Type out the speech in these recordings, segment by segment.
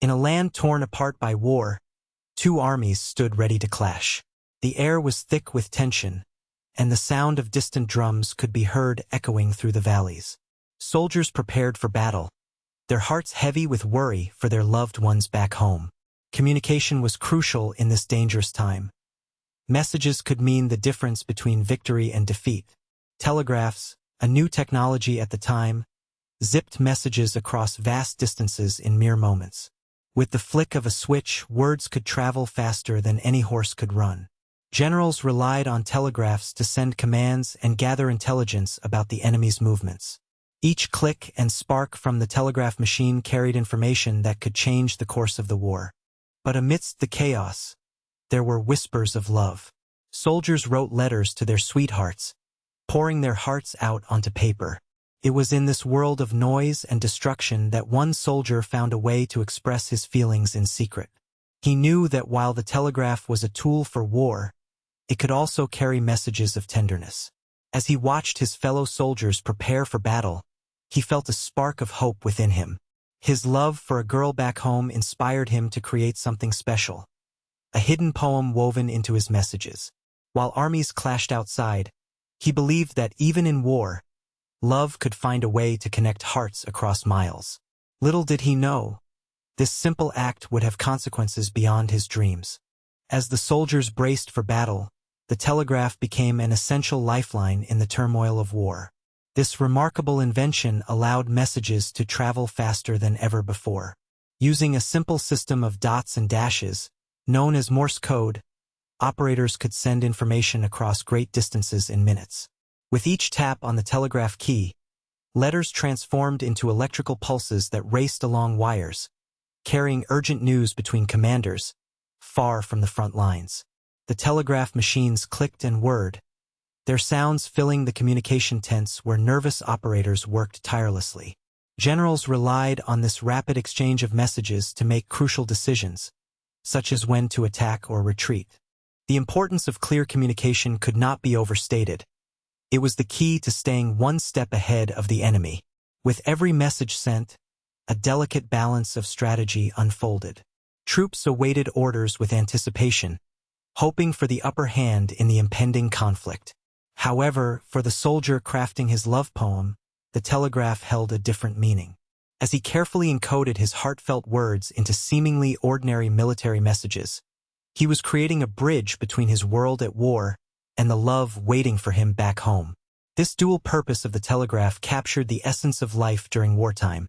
In a land torn apart by war, two armies stood ready to clash. The air was thick with tension, and the sound of distant drums could be heard echoing through the valleys. Soldiers prepared for battle, their hearts heavy with worry for their loved ones back home. Communication was crucial in this dangerous time. Messages could mean the difference between victory and defeat. Telegraphs, a new technology at the time, zipped messages across vast distances in mere moments. With the flick of a switch, words could travel faster than any horse could run. Generals relied on telegraphs to send commands and gather intelligence about the enemy's movements. Each click and spark from the telegraph machine carried information that could change the course of the war. But amidst the chaos, there were whispers of love. Soldiers wrote letters to their sweethearts, pouring their hearts out onto paper. It was in this world of noise and destruction that one soldier found a way to express his feelings in secret. He knew that while the telegraph was a tool for war, it could also carry messages of tenderness. As he watched his fellow soldiers prepare for battle, he felt a spark of hope within him. His love for a girl back home inspired him to create something special, a hidden poem woven into his messages. While armies clashed outside, he believed that even in war, love could find a way to connect hearts across miles. Little did he know, this simple act would have consequences beyond his dreams. As the soldiers braced for battle, the telegraph became an essential lifeline in the turmoil of war. This remarkable invention allowed messages to travel faster than ever before. Using a simple system of dots and dashes, known as Morse code, operators could send information across great distances in minutes. With each tap on the telegraph key, letters transformed into electrical pulses that raced along wires, carrying urgent news between commanders, far from the front lines. The telegraph machines clicked and whirred, their sounds filling the communication tents where nervous operators worked tirelessly. Generals relied on this rapid exchange of messages to make crucial decisions, such as when to attack or retreat. The importance of clear communication could not be overstated. It was the key to staying one step ahead of the enemy. With every message sent, a delicate balance of strategy unfolded. Troops awaited orders with anticipation, hoping for the upper hand in the impending conflict. However, for the soldier crafting his love poem, the telegraph held a different meaning. As he carefully encoded his heartfelt words into seemingly ordinary military messages, he was creating a bridge between his world at war and the love waiting for him back home. This dual purpose of the telegraph captured the essence of life during wartime,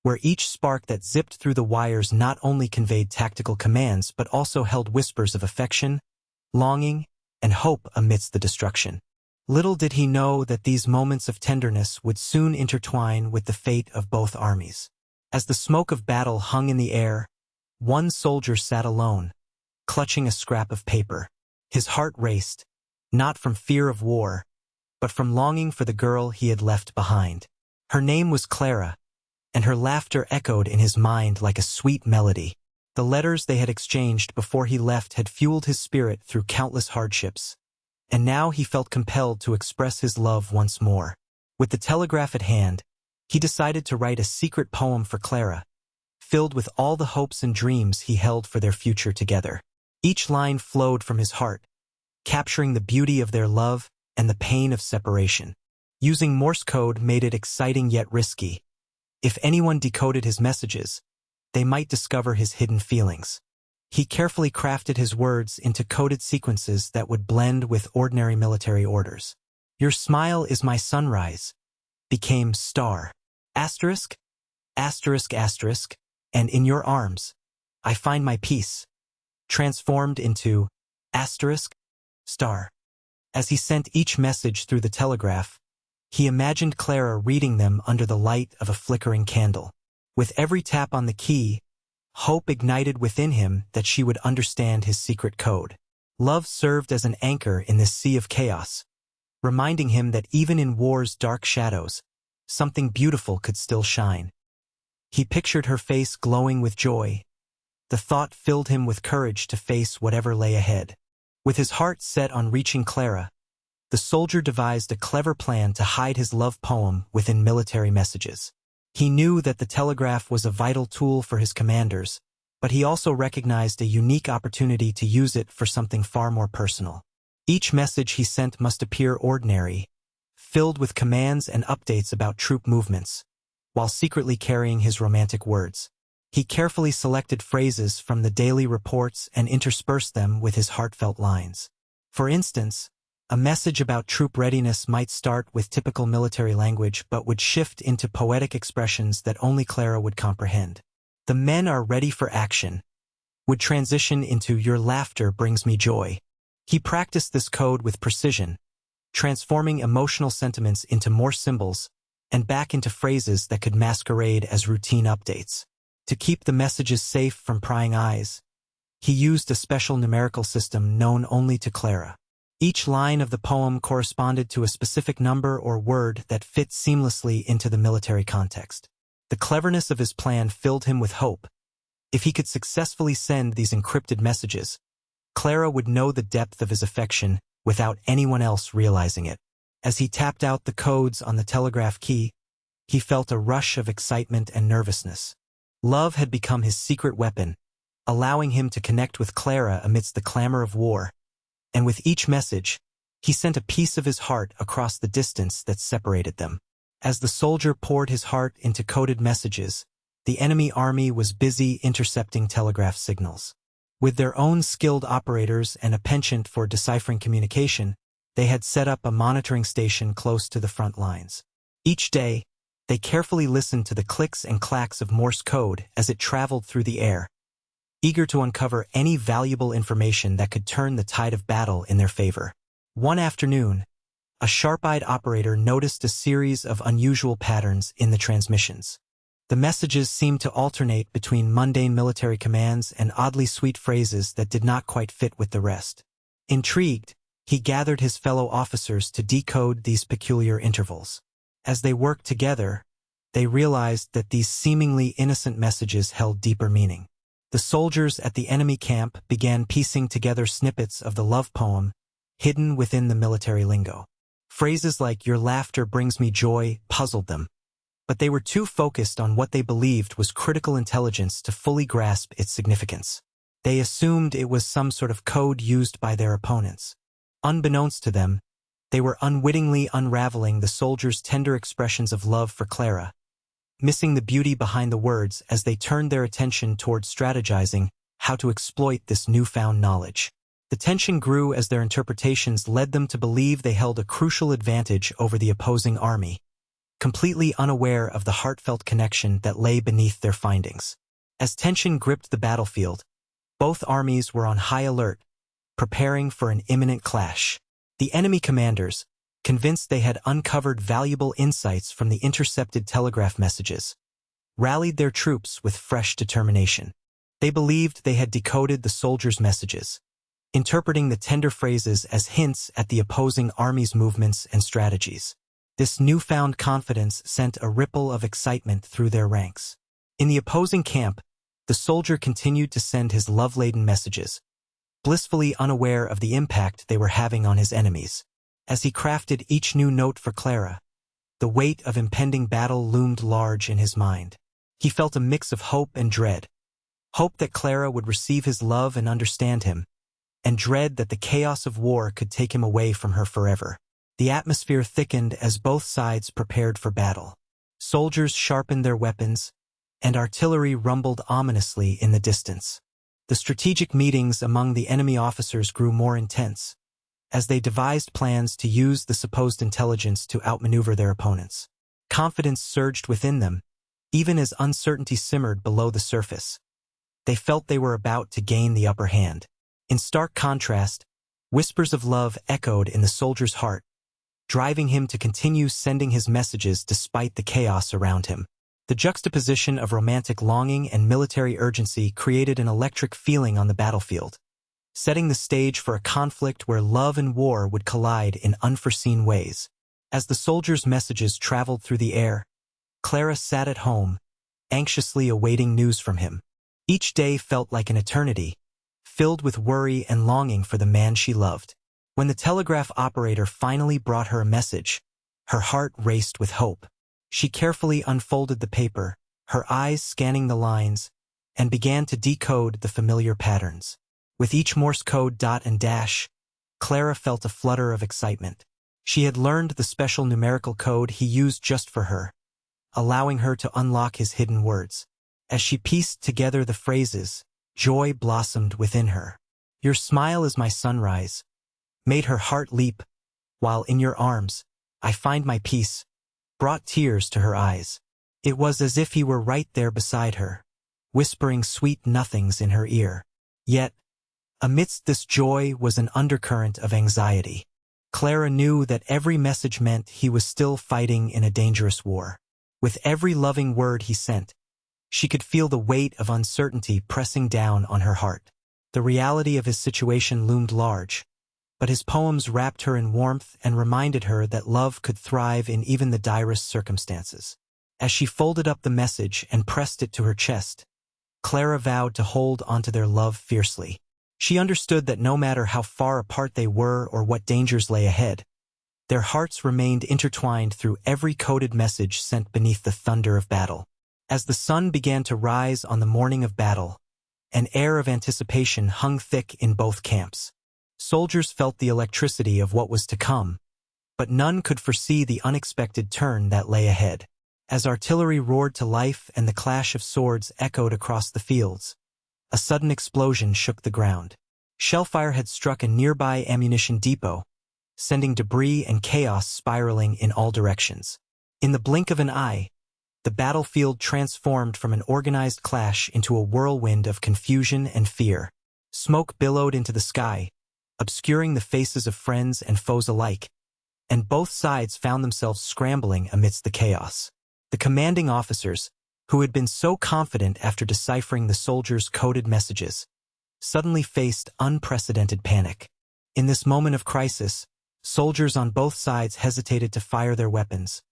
where each spark that zipped through the wires not only conveyed tactical commands but also held whispers of affection, longing, and hope amidst the destruction. Little did he know that these moments of tenderness would soon intertwine with the fate of both armies. As the smoke of battle hung in the air, one soldier sat alone, clutching a scrap of paper. His heart raced, not from fear of war, but from longing for the girl he had left behind. Her name was Clara, and her laughter echoed in his mind like a sweet melody. The letters they had exchanged before he left had fueled his spirit through countless hardships, and now he felt compelled to express his love once more. With the telegraph at hand, he decided to write a secret poem for Clara, filled with all the hopes and dreams he held for their future together. Each line flowed from his heart, capturing the beauty of their love and the pain of separation. Using Morse code made it exciting yet risky. If anyone decoded his messages, they might discover his hidden feelings. He carefully crafted his words into coded sequences that would blend with ordinary military orders. Your smile is my sunrise became star, asterisk, asterisk, asterisk, and in your arms, I find my peace, transformed into asterisk, star. As he sent each message through the telegraph, he imagined Clara reading them under the light of a flickering candle. With every tap on the key, hope ignited within him that she would understand his secret code. Love served as an anchor in this sea of chaos, reminding him that even in war's dark shadows, something beautiful could still shine. He pictured her face glowing with joy. The thought filled him with courage to face whatever lay ahead. With his heart set on reaching Clara, the soldier devised a clever plan to hide his love poem within military messages. He knew that the telegraph was a vital tool for his commanders, but he also recognized a unique opportunity to use it for something far more personal. Each message he sent must appear ordinary, filled with commands and updates about troop movements, while secretly carrying his romantic words. He carefully selected phrases from the daily reports and interspersed them with his heartfelt lines. For instance, a message about troop readiness might start with typical military language but would shift into poetic expressions that only Clara would comprehend. "The men are ready for action," would transition into "Your laughter brings me joy." He practiced this code with precision, transforming emotional sentiments into more symbols and back into phrases that could masquerade as routine updates. To keep the messages safe from prying eyes, he used a special numerical system known only to Clara. Each line of the poem corresponded to a specific number or word that fit seamlessly into the military context. The cleverness of his plan filled him with hope. If he could successfully send these encrypted messages, Clara would know the depth of his affection without anyone else realizing it. As he tapped out the codes on the telegraph key, he felt a rush of excitement and nervousness. Love had become his secret weapon, allowing him to connect with Clara amidst the clamor of war. And with each message, he sent a piece of his heart across the distance that separated them. As the soldier poured his heart into coded messages, the enemy army was busy intercepting telegraph signals. With their own skilled operators and a penchant for deciphering communication, they had set up a monitoring station close to the front lines. Each day, they carefully listened to the clicks and clacks of Morse code as it traveled through the air, eager to uncover any valuable information that could turn the tide of battle in their favor. One afternoon, a sharp-eyed operator noticed a series of unusual patterns in the transmissions. The messages seemed to alternate between mundane military commands and oddly sweet phrases that did not quite fit with the rest. Intrigued, he gathered his fellow officers to decode these peculiar intervals. As they worked together, they realized that these seemingly innocent messages held deeper meaning. The soldiers at the enemy camp began piecing together snippets of the love poem hidden within the military lingo. Phrases like "Your laughter brings me joy" puzzled them, but they were too focused on what they believed was critical intelligence to fully grasp its significance. They assumed it was some sort of code used by their opponents. Unbeknownst to them, they were unwittingly unraveling the soldiers' tender expressions of love for Clara, missing the beauty behind the words as they turned their attention toward strategizing how to exploit this newfound knowledge. The tension grew as their interpretations led them to believe they held a crucial advantage over the opposing army, completely unaware of the heartfelt connection that lay beneath their findings. As tension gripped the battlefield, both armies were on high alert, preparing for an imminent clash. The enemy commanders, convinced they had uncovered valuable insights from the intercepted telegraph messages, rallied their troops with fresh determination. They believed they had decoded the soldiers' messages, interpreting the tender phrases as hints at the opposing army's movements and strategies. This newfound confidence sent a ripple of excitement through their ranks. In the opposing camp, the soldier continued to send his love-laden messages, blissfully unaware of the impact they were having on his enemies. As he crafted each new note for Clara, the weight of impending battle loomed large in his mind. He felt a mix of hope and dread. Hope that Clara would receive his love and understand him, and dread that the chaos of war could take him away from her forever. The atmosphere thickened as both sides prepared for battle. Soldiers sharpened their weapons, and artillery rumbled ominously in the distance. The strategic meetings among the enemy officers grew more intense, as they devised plans to use the supposed intelligence to outmaneuver their opponents. Confidence surged within them, even as uncertainty simmered below the surface. They felt they were about to gain the upper hand. In stark contrast, whispers of love echoed in the soldier's heart, driving him to continue sending his messages despite the chaos around him. The juxtaposition of romantic longing and military urgency created an electric feeling on the battlefield, setting the stage for a conflict where love and war would collide in unforeseen ways. As the soldiers' messages traveled through the air, Clara sat at home, anxiously awaiting news from him. Each day felt like an eternity, filled with worry and longing for the man she loved. When the telegraph operator finally brought her a message, her heart raced with hope. She carefully unfolded the paper, her eyes scanning the lines, and began to decode the familiar patterns. With each Morse code dot and dash, Clara felt a flutter of excitement. She had learned the special numerical code he used just for her, allowing her to unlock his hidden words. As she pieced together the phrases, joy blossomed within her. Your smile is my sunrise, made her heart leap, while in your arms, I find my peace, brought tears to her eyes. It was as if he were right there beside her, whispering sweet nothings in her ear. Yet, amidst this joy was an undercurrent of anxiety. Clara knew that every message meant he was still fighting in a dangerous war. With every loving word he sent, she could feel the weight of uncertainty pressing down on her heart. The reality of his situation loomed large, but his poems wrapped her in warmth and reminded her that love could thrive in even the direst circumstances. As she folded up the message and pressed it to her chest, Clara vowed to hold onto their love fiercely. She understood that no matter how far apart they were or what dangers lay ahead, their hearts remained intertwined through every coded message sent beneath the thunder of battle. As the sun began to rise on the morning of battle, an air of anticipation hung thick in both camps. Soldiers felt the electricity of what was to come, but none could foresee the unexpected turn that lay ahead. As artillery roared to life and the clash of swords echoed across the fields, a sudden explosion shook the ground. Shellfire had struck a nearby ammunition depot, sending debris and chaos spiraling in all directions. In the blink of an eye, the battlefield transformed from an organized clash into a whirlwind of confusion and fear. Smoke billowed into the sky, obscuring the faces of friends and foes alike, and both sides found themselves scrambling amidst the chaos. The commanding officers, who had been so confident after deciphering the soldiers' coded messages, suddenly faced unprecedented panic. In this moment of crisis, soldiers on both sides hesitated to fire their weapons,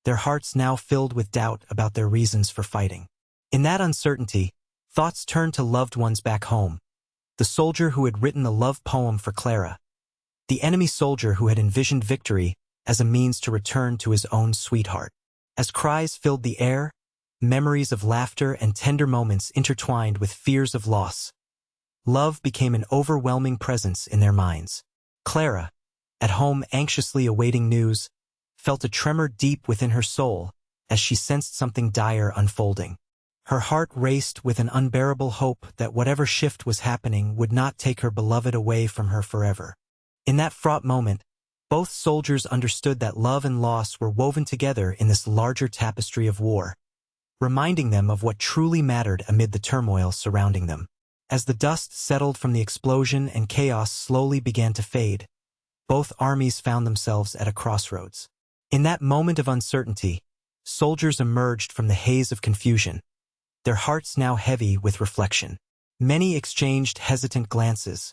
their hearts now filled with doubt about their reasons for fighting. In that uncertainty, thoughts turned to loved ones back home, the soldier who had written the love poem for Clara, the enemy soldier who had envisioned victory as a means to return to his own sweetheart. As cries filled the air, memories of laughter and tender moments intertwined with fears of loss, love became an overwhelming presence in their minds. Clara, at home anxiously awaiting news, felt a tremor deep within her soul as she sensed something dire unfolding. Her heart raced with an unbearable hope that whatever shift was happening would not take her beloved away from her forever. In that fraught moment, both soldiers understood that love and loss were woven together in this larger tapestry of war, reminding them of what truly mattered amid the turmoil surrounding them. As the dust settled from the explosion and chaos slowly began to fade, both armies found themselves at a crossroads. In that moment of uncertainty, soldiers emerged from the haze of confusion, their hearts now heavy with reflection. Many exchanged hesitant glances,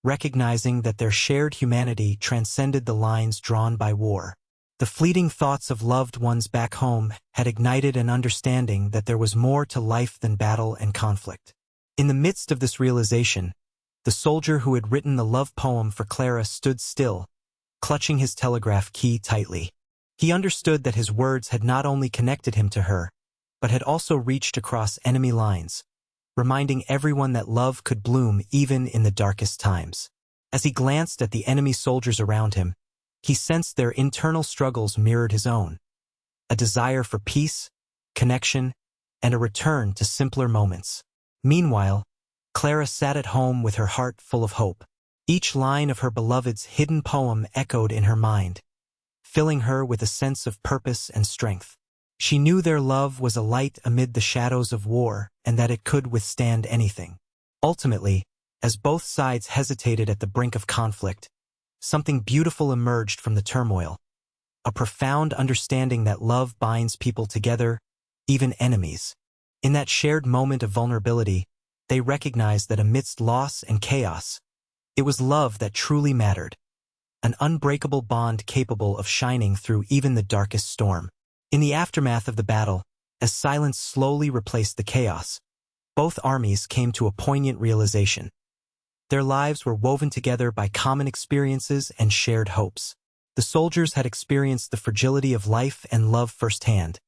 recognizing that their shared humanity transcended the lines drawn by war. The fleeting thoughts of loved ones back home had ignited an understanding that there was more to life than battle and conflict. In the midst of this realization, the soldier who had written the love poem for Clara stood still, clutching his telegraph key tightly. He understood that his words had not only connected him to her, but had also reached across enemy lines, reminding everyone that love could bloom even in the darkest times. As he glanced at the enemy soldiers around him, he sensed their internal struggles mirrored his own, a desire for peace, connection, and a return to simpler moments. Meanwhile, Clara sat at home with her heart full of hope. Each line of her beloved's hidden poem echoed in her mind, filling her with a sense of purpose and strength. She knew their love was a light amid the shadows of war and that it could withstand anything. Ultimately, as both sides hesitated at the brink of conflict, something beautiful emerged from the turmoil, a profound understanding that love binds people together, even enemies. In that shared moment of vulnerability, they recognized that amidst loss and chaos, it was love that truly mattered, an unbreakable bond capable of shining through even the darkest storm. In the aftermath of the battle, as silence slowly replaced the chaos, both armies came to a poignant realization. Their lives were woven together by common experiences and shared hopes. The soldiers had experienced the fragility of life and love firsthand,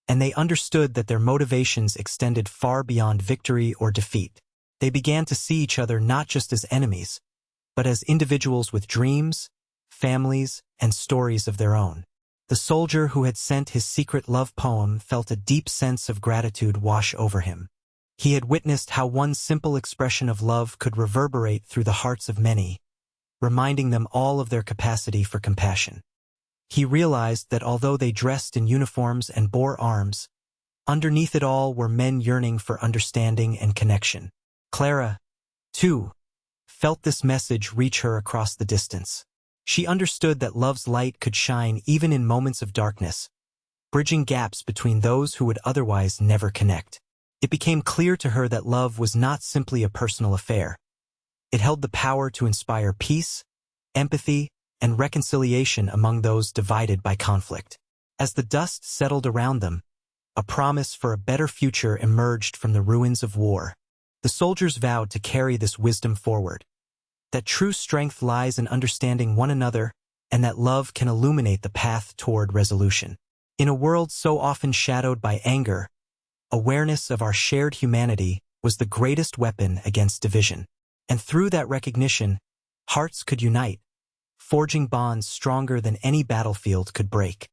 and they understood that their motivations extended far beyond victory or defeat. They began to see each other not just as enemies, but as individuals with dreams, families, and stories of their own. The soldier who had sent his secret love poem felt a deep sense of gratitude wash over him. He had witnessed how one simple expression of love could reverberate through the hearts of many, reminding them all of their capacity for compassion. He realized that although they dressed in uniforms and bore arms, underneath it all were men yearning for understanding and connection. Clara, too, felt this message reach her across the distance. She understood that love's light could shine even in moments of darkness, bridging gaps between those who would otherwise never connect. It became clear to her that love was not simply a personal affair. It held the power to inspire peace, empathy, and reconciliation among those divided by conflict. As the dust settled around them, a promise for a better future emerged from the ruins of war. The soldiers vowed to carry this wisdom forward, that true strength lies in understanding one another and that love can illuminate the path toward resolution. In a world so often shadowed by anger, awareness of our shared humanity was the greatest weapon against division. And through that recognition, hearts could unite, forging bonds stronger than any battlefield could break.